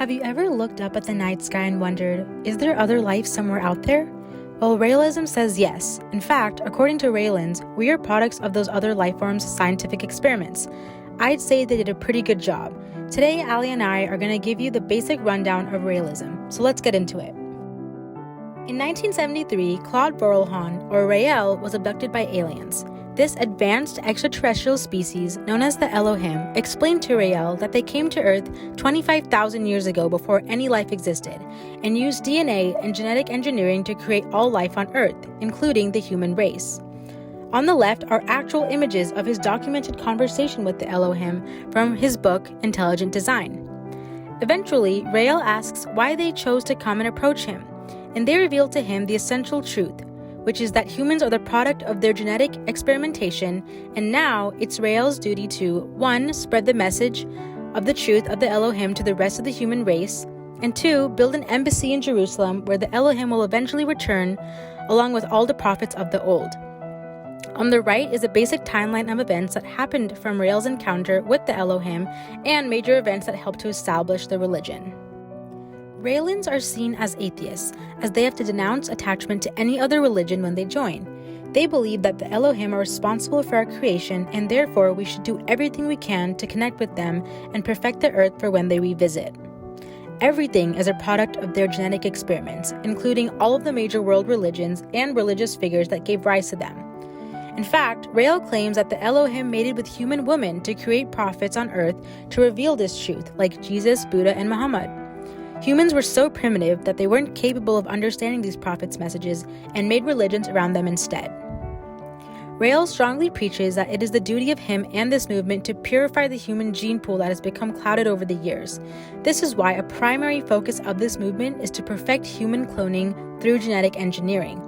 Have you ever looked up at the night sky and wondered, is there other life somewhere out there? Well, Raelism says yes. In fact, according to Raelians, we are products of those other life forms' scientific experiments. I'd say they did a pretty good job. Today, Ali and I are going to give you the basic rundown of Raelism, so let's get into it. In 1973, Claude Vorilhon, or Rael, was abducted by aliens. This advanced extraterrestrial species, known as the Elohim, explained to Rael that they came to Earth 25,000 years ago before any life existed, and used DNA and genetic engineering to create all life on Earth, including the human race. On the left are actual images of his documented conversation with the Elohim from his book, Intelligent Design. Eventually, Rael asks why they chose to come and approach him, and they reveal to him the essential truth, which is that humans are the product of their genetic experimentation, and now it's Rael's duty to 1. Spread the message of the truth of the Elohim to the rest of the human race, and 2. Build an embassy in Jerusalem where the Elohim will eventually return, along with all the prophets of the old. On the right is a basic timeline of events that happened from Rael's encounter with the Elohim and major events that helped to establish the religion. Raelians are seen as atheists, as they have to denounce attachment to any other religion when they join. They believe that the Elohim are responsible for our creation, and therefore we should do everything we can to connect with them and perfect the earth for when they revisit. Everything is a product of their genetic experiments, including all of the major world religions and religious figures that gave rise to them. In fact, Rael claims that the Elohim mated with human women to create prophets on earth to reveal this truth, like Jesus, Buddha, and Muhammad. Humans were so primitive that they weren't capable of understanding these prophets' messages and made religions around them instead. Rael strongly preaches that it is the duty of him and this movement to purify the human gene pool that has become clouded over the years. This is why a primary focus of this movement is to perfect human cloning through genetic engineering.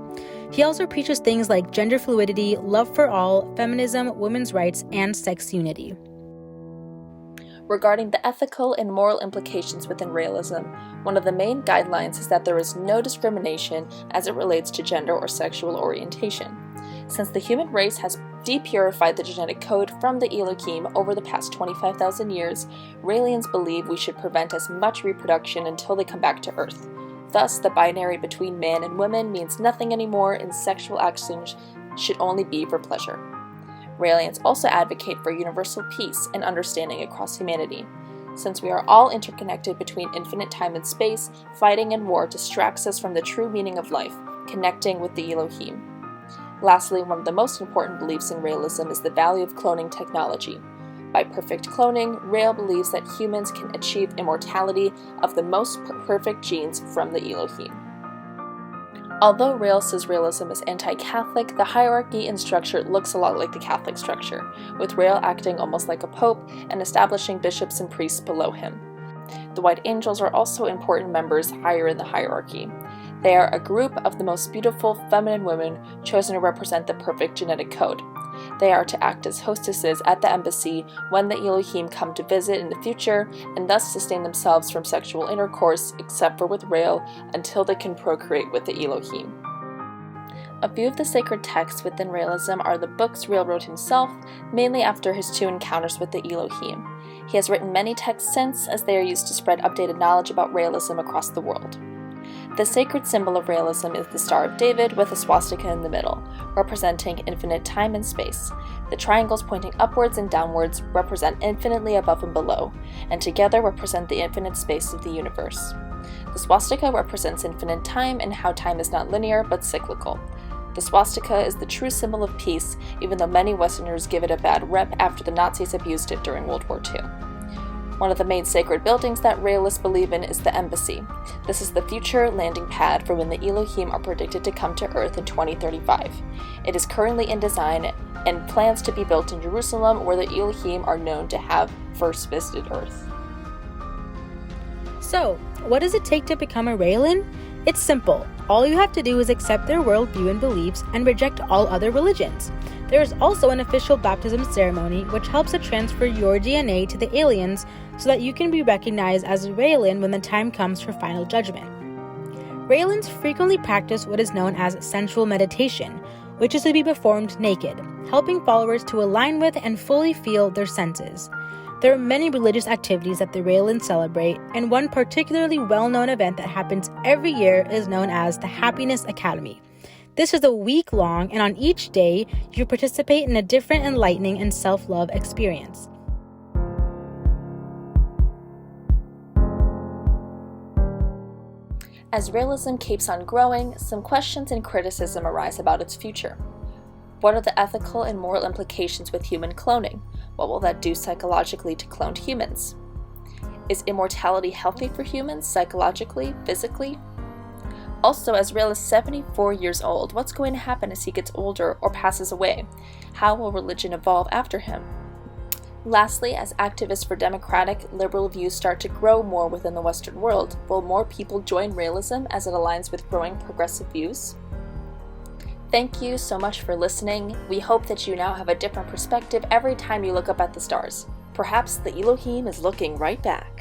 He also preaches things like gender fluidity, love for all, feminism, women's rights, and sex unity. Regarding the ethical and moral implications within Raelism, one of the main guidelines is that there is no discrimination as it relates to gender or sexual orientation. Since the human race has depurified the genetic code from the Elohim over the past 25,000 years, Raelians believe we should prevent as much reproduction until they come back to Earth. Thus, the binary between man and woman means nothing anymore, and sexual actions should only be for pleasure. Raelians also advocate for universal peace and understanding across humanity. Since we are all interconnected between infinite time and space, fighting and war distracts us from the true meaning of life, connecting with the Elohim. Lastly, one of the most important beliefs in Raelism is the value of cloning technology. By perfect cloning, Rael believes that humans can achieve immortality of the most perfect genes from the Elohim. Although Rael says Raelism is anti-Catholic, the hierarchy and structure looks a lot like the Catholic structure, with Rael acting almost like a pope and establishing bishops and priests below him. The white angels are also important members higher in the hierarchy. They are a group of the most beautiful feminine women chosen to represent the perfect genetic code. They are to act as hostesses at the embassy when the Elohim come to visit in the future, and thus sustain themselves from sexual intercourse, except for with Rael, until they can procreate with the Elohim. A few of the sacred texts within Raelism are the books Rael wrote himself, mainly after his 2 encounters with the Elohim. He has written many texts since, as they are used to spread updated knowledge about Raelism across the world. The sacred symbol of Raelism is the Star of David with a swastika in the middle, representing infinite time and space. The triangles pointing upwards and downwards represent infinitely above and below, and together represent the infinite space of the universe. The swastika represents infinite time and how time is not linear but cyclical. The swastika is the true symbol of peace, even though many Westerners give it a bad rep after the Nazis abused it during World War II. One of the main sacred buildings that Raelists believe in is the embassy. This is the future landing pad for when the Elohim are predicted to come to Earth in 2035. It is currently in design and plans to be built in Jerusalem, where the Elohim are known to have first visited Earth. So, what does it take to become a Raelian? It's simple. All you have to do is accept their worldview and beliefs and reject all other religions. There is also an official baptism ceremony which helps to transfer your DNA to the aliens so that you can be recognized as a Raelian when the time comes for final judgment. Raelians frequently practice what is known as sensual meditation, which is to be performed naked, helping followers to align with and fully feel their senses. There are many religious activities that the Raelians celebrate, and one particularly well-known event that happens every year is known as the Happiness Academy. This is a week-long, and on each day, you participate in a different enlightening and self-love experience. As Raelism keeps on growing, some questions and criticism arise about its future. What are the ethical and moral implications with human cloning? What will that do psychologically to cloned humans? Is immortality healthy for humans, psychologically, physically? Also, as Rael is 74 years old, what's going to happen as he gets older or passes away? How will religion evolve after him? Lastly, as activists for democratic, liberal views start to grow more within the Western world, will more people join Raelism as it aligns with growing progressive views? Thank you so much for listening. We hope that you now have a different perspective every time you look up at the stars. Perhaps the Elohim is looking right back.